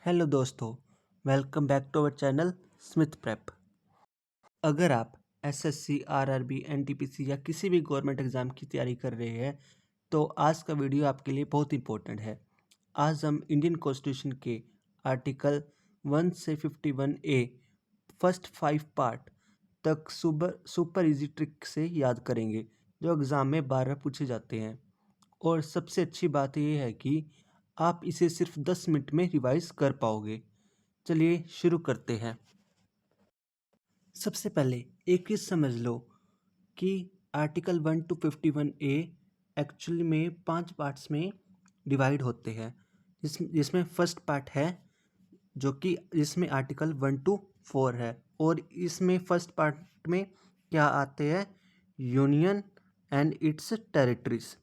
Hello दोस्तों, welcome back to our channel Smith Prep. अगर आप एसएससी, आरआरबी, एनटीपीसी या किसी भी गवर्नमेंट एग्ज़ाम की तैयारी कर रहे हैं तो आज का वीडियो आपके लिए बहुत इंपॉर्टेंट है। आज हम इंडियन कॉन्स्टिट्यूशन के आर्टिकल 1 से 51 ए फर्स्ट 5 पार्ट तक सुपर इजी ट्रिक से याद करेंगे जो एग्ज़ाम में बार बार पूछे जाते हैं। और सबसे अच्छी बात यह है कि आप इसे सिर्फ 10 मिनट में रिवाइज कर पाओगे। चलिए शुरू करते हैं। सबसे पहले एक चीज़ समझ लो कि आर्टिकल 1 to 51 ए एक्चुअली में 5 पार्ट्स में डिवाइड होते हैं, जिसमें फर्स्ट पार्ट है जो कि इसमें आर्टिकल 1 to 4 है। और इसमें फर्स्ट पार्ट में क्या आते हैं? यूनियन एंड इट्स टेरिटरीज,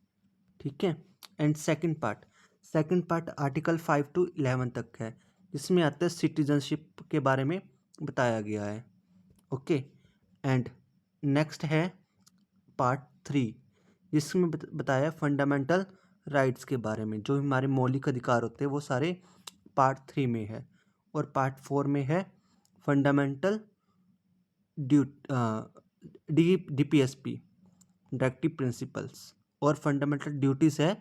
ठीक है। And second part article 5 to 11 तक है, जिसमें आता है सिटीजनशिप के बारे में बताया गया है। ओके। एंड नेक्स्ट है पार्ट 3, जिसमें बताया फंडामेंटल राइट्स के बारे में, जो हमारे मौलिक अधिकार होते हैं वो सारे पार्ट 3 में है। और पार्ट 4 में है फंडामेंटल डीपीएसपी, डायरेक्टिव प्रिंसिपल्स, और फंडामेंटल ड्यूटीज़ है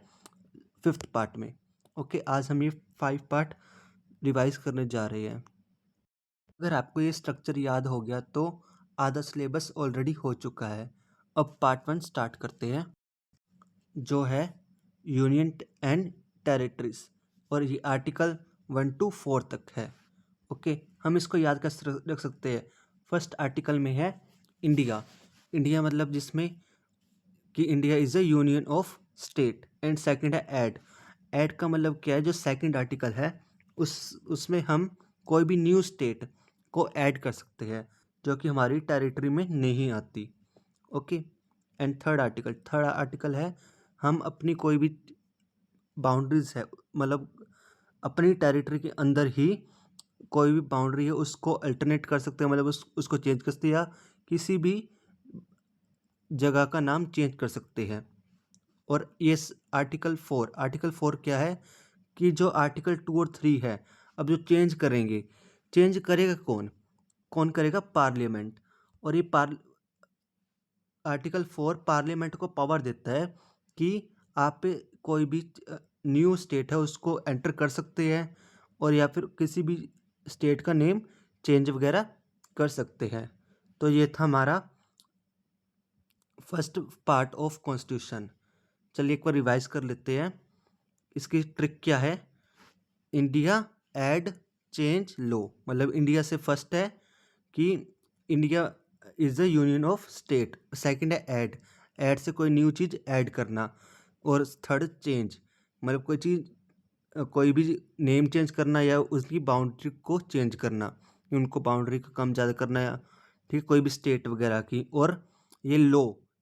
5th पार्ट में। ओके, आज हम ये 5 पार्ट रिवाइज करने जा रहे हैं। अगर आपको ये स्ट्रक्चर याद हो गया तो आधा सिलेबस ऑलरेडी हो चुका है। अब पार्ट 1 स्टार्ट करते हैं, जो है यूनियन एंड टेरिटरीज, और ये आर्टिकल 1 to 4 तक है। ओके, हम इसको याद कर रख सकते हैं। फर्स्ट आर्टिकल में है इंडिया। इंडिया मतलब जिसमें कि India is a union of state. And second है ऐड। ऐड का मतलब क्या है? जो सेकंड आर्टिकल है उसमें हम कोई भी न्यू स्टेट को ऐड कर सकते हैं जो कि हमारी टेरिटरी में नहीं आती। ओके। एंड थर्ड आर्टिकल है हम अपनी कोई भी बाउंड्रीज है, मतलब अपनी टेरिटरी के अंदर ही कोई भी बाउंड्री है उसको अल्टरनेट कर सकते हैं, मतलब उसको चेंज कर सकते हैं, या किसी भी जगह का नाम चेंज कर सकते हैं। और ये आर्टिकल 4 क्या है कि जो आर्टिकल 2 और 3 है, अब जो चेंज करेगा कौन करेगा? पार्लियामेंट। और ये आर्टिकल 4 पार्लियामेंट को पावर देता है कि आप कोई भी न्यू स्टेट है उसको एंटर कर सकते हैं, और या फिर किसी भी स्टेट का नेम चेंज वगैरह कर सकते हैं। तो ये था हमारा फर्स्ट पार्ट ऑफ कॉन्स्टिट्यूशन। चलिए एक बार रिवाइज कर लेते हैं। इसकी ट्रिक क्या है? इंडिया ऐड चेंज लो, मतलब इंडिया से फर्स्ट है कि India is a union of state. Second है ऐड से कोई न्यू चीज़ ऐड करना। और थर्ड चेंज, मतलब कोई चीज़ कोई भी नेम चेंज करना या उसकी बाउंड्री को चेंज करना, उनको बाउंड्री को कम ज़्यादा करना, या ठीक कोई भी स्टेट वगैरह की। और ये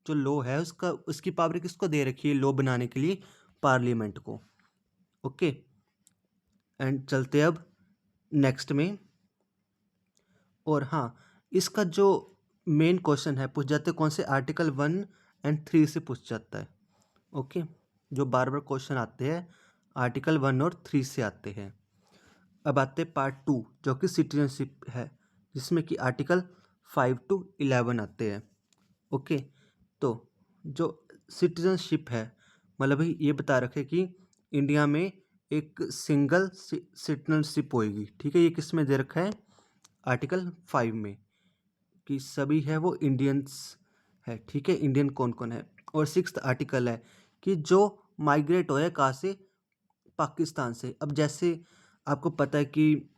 जो लॉ है उसकी पावर किसको दे रखी है लॉ बनाने के लिए? पार्लियामेंट को। ओके। एंड चलते अब नेक्स्ट में। और हाँ, इसका जो मेन क्वेश्चन है पूछ जाते कौन से? आर्टिकल 1 एंड 3 से पूछ जाता है। ओके, जो बार बार क्वेश्चन आते हैं आर्टिकल 1 और 3 से आते हैं। अब आते हैं पार्ट 2, जो कि सिटीजनशिप है, जिसमें कि आर्टिकल 5 to 11 आते हैं। ओके, तो जो सिटीजनशिप है, मतलब भाई ये बता रखे कि इंडिया में एक सिंगल सिटीजनशिप होएगी, ठीक है। ये किस में दे रखा है? आर्टिकल 5 में, कि सभी है वो इंडियंस है, ठीक है। इंडियन कौन कौन है? और 6th आर्टिकल है कि जो माइग्रेट होए कहाँ से? पाकिस्तान से। अब जैसे आपको पता है कि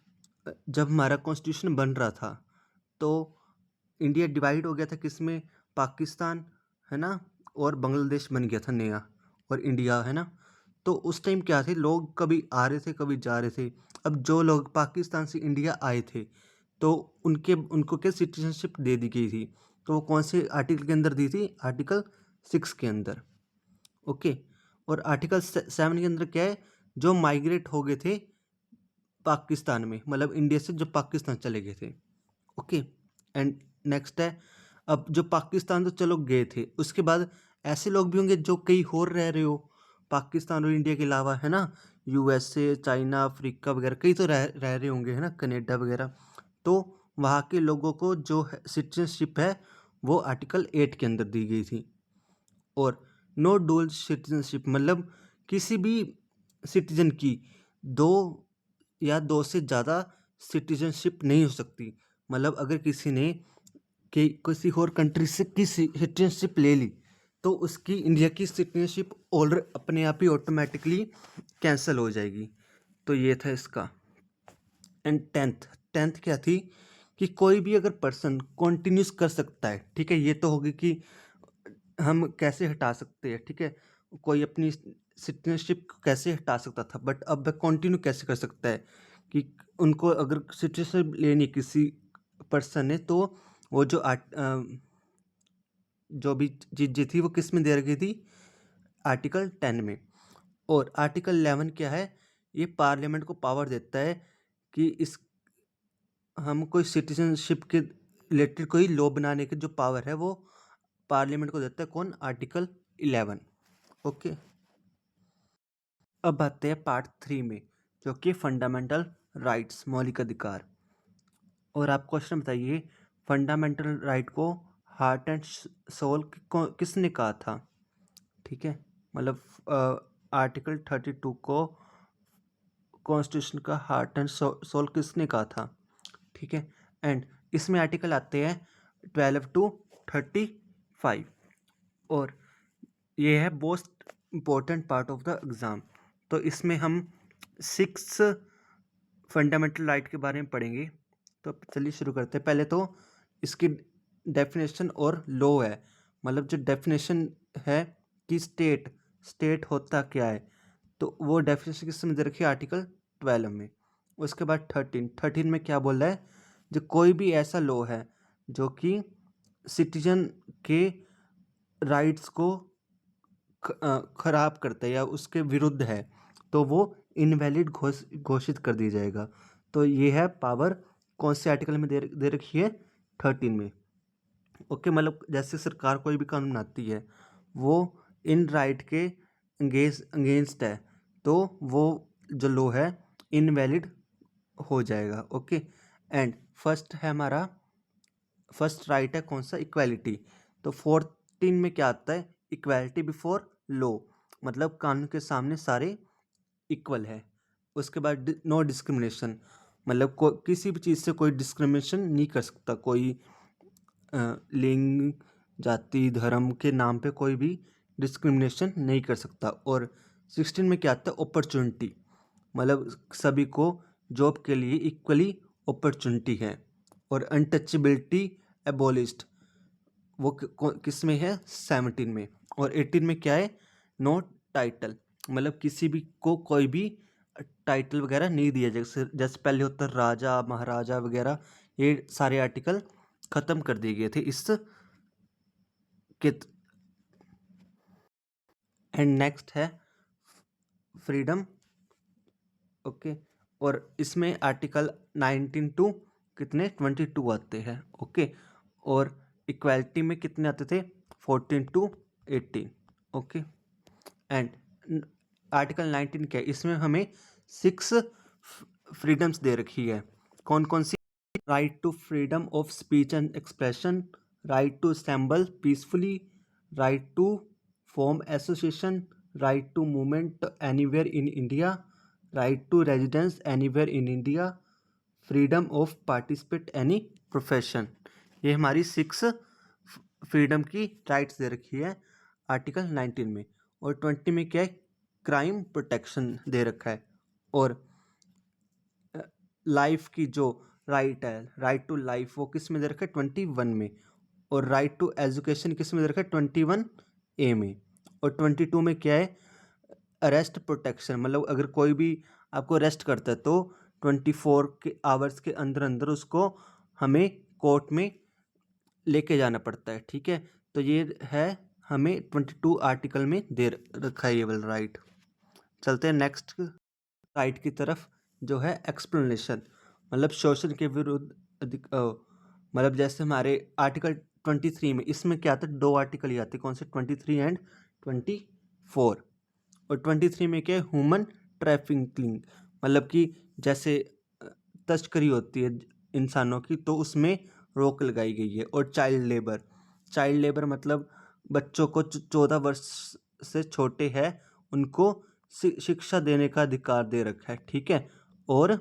जब हमारा कॉन्स्टिट्यूशन बन रहा था तो इंडिया डिवाइड हो गया था किस में? पाकिस्तान, है ना, और बांग्लादेश बन गया था नया, और इंडिया, है ना। तो उस टाइम क्या थे, लोग कभी आ रहे थे कभी जा रहे थे। अब जो लोग पाकिस्तान से इंडिया आए थे तो उनको क्या सिटीजनशिप दे दी गई थी? तो वो कौन से आर्टिकल के अंदर दी थी? आर्टिकल 6 के अंदर। ओके। और आर्टिकल 7 के अंदर क्या है? जो माइग्रेट हो गए थे पाकिस्तान में, मतलब इंडिया से जो पाकिस्तान चले गए थे। ओके। एंड नेक्स्ट है, अब जो पाकिस्तान तो चलो गए थे, उसके बाद ऐसे लोग भी होंगे जो कहीं और रह रहे हो, पाकिस्तान और इंडिया के अलावा, है ना, यूएसए, चाइना, अफ्रीका वगैरह कई तो रह रहे होंगे, है ना, कनाडा वगैरह। तो वहाँ के लोगों को जो सिटीजनशिप है वो आर्टिकल 8 के अंदर दी गई थी। और नो डुअल सिटीजनशिप मतलब किसी भी सिटीजन की दो या दो से ज़्यादा सिटीजनशिप नहीं हो सकती। मतलब अगर किसी ने कि किसी और कंट्री से की सिटीजनशिप ले ली तो उसकी इंडिया की सिटीजनशिप ऑलरेडी अपने आप ही ऑटोमेटिकली कैंसिल हो जाएगी। तो ये था इसका। एंड टेंथ क्या थी कि कोई भी अगर पर्सन कॉन्टिन्यूस कर सकता है, ठीक है, ये तो होगी कि हम कैसे हटा सकते हैं, ठीक है, कोई अपनी सिटीजनशिप कैसे हटा सकता था, बट अब कंटिन्यू कैसे कर सकता है कि उनको अगर सिटीजनशिप लेनी किसी पर्सन ने तो वो जो भी चीज़ें थी वो किस में दे रखी थी, आर्टिकल 10 में। और आर्टिकल 11 क्या है, ये पार्लियामेंट को पावर देता है कि इस हम कोई सिटीजनशिप के रिलेटेड कोई लॉ बनाने की जो पावर है वो पार्लियामेंट को देता है। कौन? आर्टिकल 11। ओके, अब आते हैं पार्ट 3 में, जो कि फंडामेंटल राइट्स, मौलिक अधिकार। और आप क्वेश्चन बताइए, फंडामेंटल राइट को हार्ट एंड सोल किसने कहा था? ठीक है, मतलब आर्टिकल 32 को कॉन्स्टिट्यूशन का हार्ट एंड सोल किसने कहा था? ठीक है, एंड इसमें आर्टिकल आते हैं 12 to 35। और ये है most important part of the exam. तो इसमें हम 6 फंडामेंटल राइट के बारे में पढ़ेंगे। तो चलिए शुरू करते हैं। पहले तो इसकी डेफिनेशन और लॉ है, मतलब जो डेफिनेशन है कि स्टेट होता क्या है, तो वो डेफिनेशन किस में दे रखी है? आर्टिकल 12 में। उसके बाद 13 में क्या बोल रहा है? जो कोई भी ऐसा लॉ है जो कि सिटीजन के राइट्स को खराब करता है या उसके विरुद्ध है तो वो इनवैलिड घोषित कर दी जाएगा। तो ये है पावर कौन से आर्टिकल में दे रखी है? 13 में। ओके, मतलब जैसे सरकार कोई भी कानून बनाती है वो इन राइट के अगेंस्ट है तो वो जो लॉ है इनवैलिड हो जाएगा। ओके, एंड फर्स्ट है हमारा, फर्स्ट राइट है कौन सा? इक्वालिटी। तो 14 में क्या आता है? इक्वालिटी बिफोर लॉ, मतलब कानून के सामने सारे इक्वल है। उसके बाद नो डिस्क्रिमिनेशन, मतलब किसी भी चीज़ से कोई डिस्क्रिमिनेशन नहीं कर सकता, कोई लिंग, जाति, धर्म के नाम पे कोई भी डिस्क्रिमिनेशन नहीं कर सकता। और 16 में क्या आता है? अपॉर्चुनिटी, मतलब सभी को जॉब के लिए इक्वली अपॉर्चुनिटी है। और अनटचेबिलिटी एबोलिस्ड, वो किस में है? 17 में। और 18 में क्या है? नो टाइटल, मतलब किसी भी को कोई भी टाइटल वगैरह नहीं दिया जाएगा। जैसे पहले होता राजा महाराजा वगैरह, ये सारे आर्टिकल ख़त्म कर दिए गए थे इस के। एंड नेक्स्ट है फ्रीडम। ओके, और इसमें आर्टिकल 19 टू कितने? 22 आते हैं। ओके, और इक्वालिटी में कितने आते थे? 14 to 18। ओके, एंड आर्टिकल 19 क्या है? इसमें हमें 6 फ्रीडम्स दे रखी है। कौन कौन सी? Right to freedom of speech and expression, right to assemble peacefully, right to form association, right to movement anywhere in India, right to residence anywhere in India, freedom of participate any profession. ये हमारी 6 freedom की rights दे रखी है article 19 में। और 20 में क्या है? क्राइम प्रोटेक्शन दे रखा है। और लाइफ की जो राइट है, राइट टू लाइफ, वो किस में दे रखा है? 21 में। और राइट टू एजुकेशन किस में दे रखा है? 21A में। और 22 में क्या है? अरेस्ट प्रोटेक्शन, मतलब अगर कोई भी आपको अरेस्ट करता है तो 24 के आवर्स के अंदर अंदर उसको हमें कोर्ट में लेके जाना पड़ता है। ठीक है, तो ये है हमें 22 आर्टिकल में दे रखा है ये वाला राइट। चलते हैं नेक्स्ट राइट की तरफ, जो है एक्सप्लेनेशन, मतलब शोषण के विरुद्ध मतलब जैसे हमारे आर्टिकल 23 में, इसमें क्या आता है? 2 आर्टिकल ही आते हैं। कौन से? 23 एंड 24। और 23 में क्या है, ह्यूमन ट्रैफिकिंग, मतलब कि जैसे तस्करी होती है इंसानों की, तो उसमें रोक लगाई गई है। और चाइल्ड लेबर मतलब बच्चों को 14 वर्ष से छोटे हैं उनको शिक्षा देने का अधिकार दे रखा है, ठीक है। और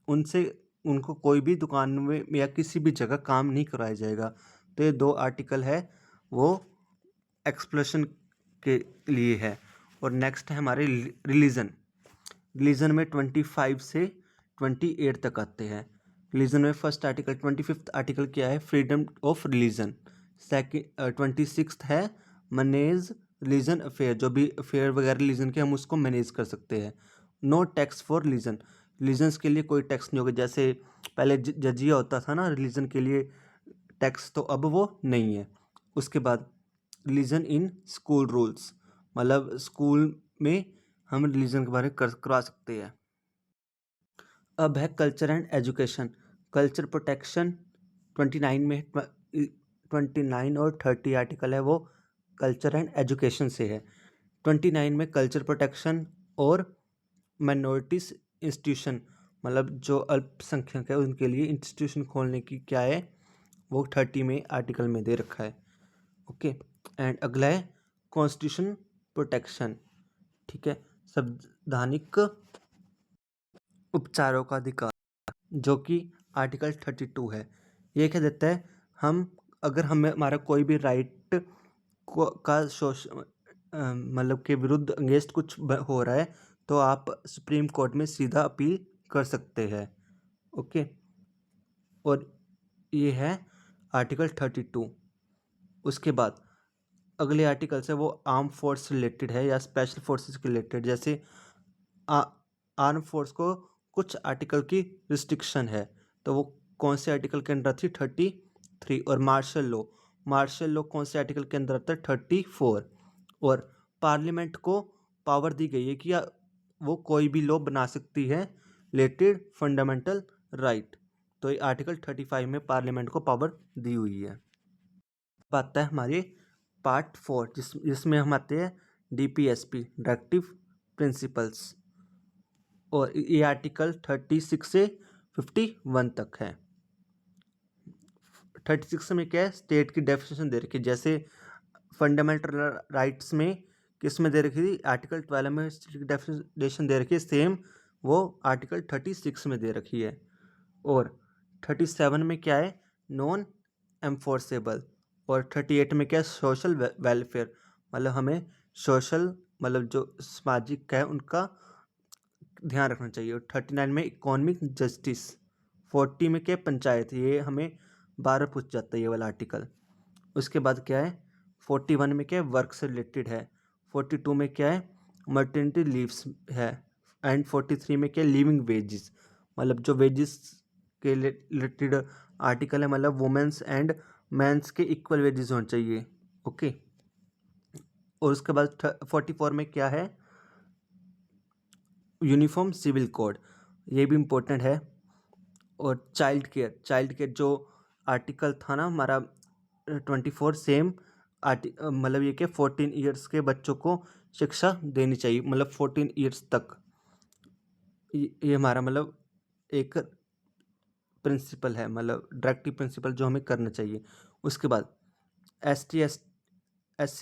उनसे उनको कोई भी दुकान में या किसी भी जगह काम नहीं कराया जाएगा। तो ये 2 आर्टिकल है वो एक्सप्लोशन के लिए है। और नेक्स्ट है हमारे रिलीजन में 25 से 28 तक आते हैं। रिलीजन में फर्स्ट आर्टिकल 25th आर्टिकल क्या है, freedom of religion. Second 26th है मैनेज रिलीजन अफेयर, जो भी अफेयर वगैरह रिलीजन के हम उसको मैनेज कर सकते हैं। No tax for religion, religions के लिए कोई टैक्स नहीं होगा। जैसे पहले जजिया होता था ना रिलीजन के लिए टैक्स, तो अब वो नहीं है। उसके बाद रिलीजन इन स्कूल रूल्स, मतलब स्कूल में हम रिलीजन के बारे में करवा सकते हैं। अब है culture and education. Culture protection 29 में 29 और 30 आर्टिकल है वो कल्चर एंड एजुकेशन से है। 29 में कल्चर प्रोटेक्शन और माइनॉरिटीज इंस्टीट्यूशन, मतलब जो अल्पसंख्यक है उनके लिए इंस्टीट्यूशन खोलने की क्या है, वो 30 में आर्टिकल में दे रखा है। ओके, एंड अगला है कॉन्स्टिट्यूशन प्रोटेक्शन, ठीक है, संवैधानिक उपचारों का अधिकार, जो कि आर्टिकल 32 है। ये क्या देता है, हम अगर हमें हमारा कोई भी राइट का मतलब के विरुद्ध अगेंस्ट कुछ हो रहा है तो आप सुप्रीम कोर्ट में सीधा अपील कर सकते हैं। ओके, और ये है आर्टिकल 32। उसके बाद अगले आर्टिकल से वो आर्म फोर्स रिलेटेड है या स्पेशल फोर्सेस के रिलेटेड। जैसे आर्म फोर्स को कुछ आर्टिकल की रिस्ट्रिक्शन है, तो वो कौन से आर्टिकल के अंदर थी, 33। और मार्शल लॉ कौन से आर्टिकल के अंदर आता है, 34। और पार्लियामेंट को पावर दी गई है कि वो कोई भी लॉ बना सकती है रिलेटेड फंडामेंटल राइट, तो ये आर्टिकल 35 में पार्लियामेंट को पावर दी हुई है। बात है हमारे पार्ट 4 जिसमें हम आते हैं DPSP डायरेक्टिव प्रिंसिपल्स, और ये आर्टिकल 36 से 51 तक है। 36 में क्या है, स्टेट की डेफिनेशन दे रखी है। जैसे फंडामेंटल राइट्स में किस में दे रखी थी, आर्टिकल 12 में स्टेट की डेफिनेशन दे रखी है, सेम वो आर्टिकल 36 में दे रखी है। और 37 में क्या है, नॉन एम्फोर्सेबल। और 38 में क्या है, सोशल वेलफेयर, मतलब हमें सोशल मतलब जो सामाजिक है उनका ध्यान रखना चाहिए। और 39 में इकोनॉमिक जस्टिस। 40 में क्या, पंचायत, ये हमें 12 पूछ जाता है ये वाला आर्टिकल। उसके बाद क्या है, 41 में क्या है, वर्क से रिलेटेड है। 42 में क्या है, मर्टेनिटी लीव्स है। एंड 43 में क्या है, लिविंग वेजेस, मतलब जो वेजेस के रिलेटेड आर्टिकल है, मतलब वुमेन्स एंड मेंस के इक्वल वेजेस होने चाहिए। ओके, और उसके बाद 44 में क्या है, यूनिफॉर्म सिविल कोड, ये भी इम्पोर्टेंट है। और चाइल्ड केयर जो आर्टिकल था ना हमारा 24, सेम मतलब ये कि 14 ईयर्स के बच्चों को शिक्षा देनी चाहिए, मतलब 14 ईयर्स तक। ये हमारा मतलब एक प्रिंसिपल है, मतलब डायरेक्टिव प्रिंसिपल जो हमें करना चाहिए। उसके बाद SC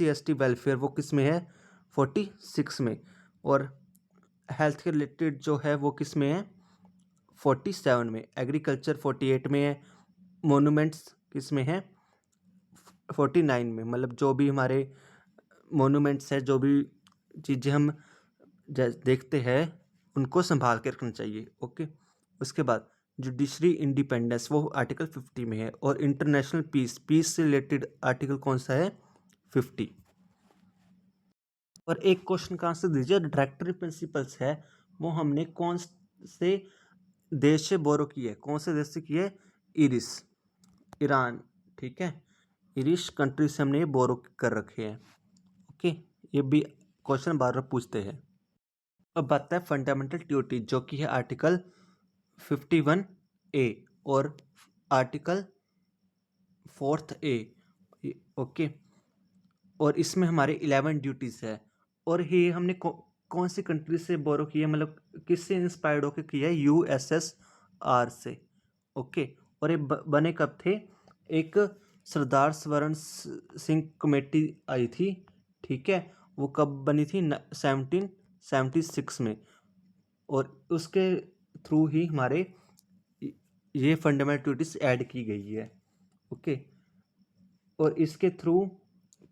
ST वेलफेयर वो किस में है, 46 में। और हेल्थ के रिलेटेड जो है वो किस में है, 47 में। एग्रीकल्चर 48 में है। मोनूमेंट्स किस में है, 49 में, मतलब जो भी हमारे मोनूमेंट्स है, जो भी चीज़ें हम देखते हैं उनको संभाल के रखना चाहिए। ओके, उसके बाद जुडिशरी इंडिपेंडेंस वो आर्टिकल 50 में है। और इंटरनेशनल पीस से रिलेटेड आर्टिकल कौन सा है, 50। और एक क्वेश्चन का आंसर दीजिए, डायरेक्टरी प्रिंसिपल्स है वो हमने कौन से देश से बोरो की है, कौन से देश से की है, ईरान, ठीक है, ईरिश कंट्री से हमने ये बोरो कर रखे हैं। ओके, ये भी क्वेश्चन बार बार पूछते हैं। अब बात है फंडामेंटल ड्यूटी, जो कि है आर्टिकल 51A और आर्टिकल 4A। ओके, और इसमें हमारे 11 ड्यूटीज़ है। और ये हमने कौन सी कंट्री से बोरो किया, मतलब किससे इंस्पायर्ड होकर किया है, USSR से। ओके। और ये बने कब थे, एक सरदार स्वर्ण सिंह कमेटी आई थी, ठीक है, वो कब बनी थी, 1776 में। और उसके थ्रू ही हमारे ये फंडामेंटलिटीज ऐड की गई है। ओके। और इसके थ्रू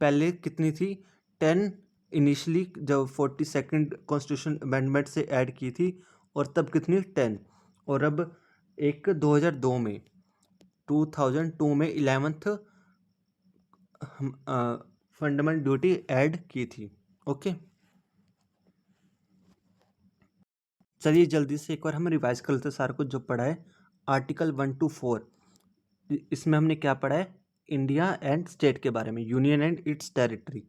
पहले कितनी थी, 10 इनिशियली जब 42nd कॉन्स्टिट्यूशन अमेंडमेंट से ऐड की थी, और तब कितनी 10, और अब एक 2002 में 2002 में 11th फंडामेंटल ड्यूटी ऐड की थी। ओके। चलिए जल्दी से एक बार हम रिवाइज कर लेते हैं सारा कुछ जो पढ़ा है। आर्टिकल 1 to 4, इसमें हमने क्या पढ़ा है, इंडिया एंड स्टेट के बारे में, union and it's territory.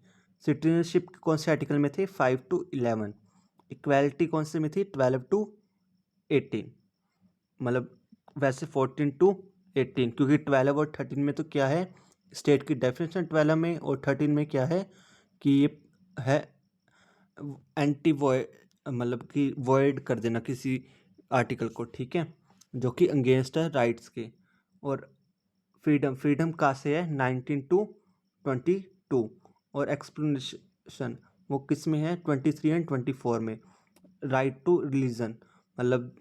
Citizenship कौन से आर्टिकल में थे, 5 to 11। इक्वालिटी कौन से में थी, 12 to 18, मतलब वैसे 14 to 18, क्योंकि 12 और 13 में तो क्या है, स्टेट की डेफिनेशन 12 में, और 13 में क्या है कि ये है एंटी वॉइड, मतलब कि वॉइड कर देना किसी आर्टिकल को, ठीक है, जो कि अगेंस्ट है राइट्स के। और फ्रीडम कहाँ से है, 19 to 22, और एक्सप्लेनेशन वो किस में है, 23 and 24 में। राइट टू रिलीजन, मतलब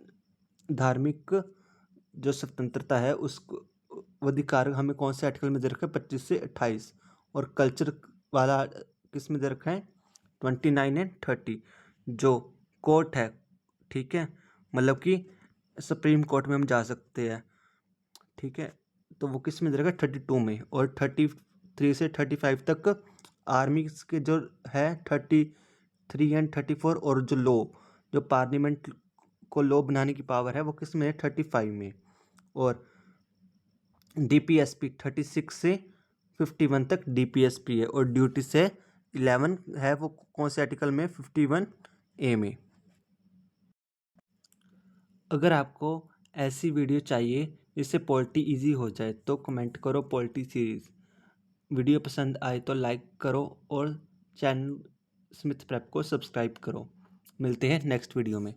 धार्मिक जो स्वतंत्रता है उसको, वो अधिकार हमें कौन से आर्टिकल में दे रखा है, 25 से 28। और कल्चर वाला किस में दे रखा है, 29 and 30। जो कोर्ट है, ठीक है, मतलब कि सुप्रीम कोर्ट में हम जा सकते हैं, ठीक है, तो वो किस में दे रखा है, 32 में। और 33 से 35 तक आर्मी के जो है, 33 and 34। और जो लॉ, जो पार्लियामेंट को लॉ बनाने की पावर है, वो किस में है, 35 में। और DPSP 36 से 51 तक DPSP है, और ड्यूटी से 11 है, वो कौन से आर्टिकल में, 51A में। अगर आपको ऐसी वीडियो चाहिए जिससे पॉलिटी इजी हो जाए तो कमेंट करो पॉलिटी सीरीज़। वीडियो पसंद आए तो लाइक करो, और चैनल स्मिथ प्रेप को सब्सक्राइब करो। मिलते हैं नेक्स्ट वीडियो में।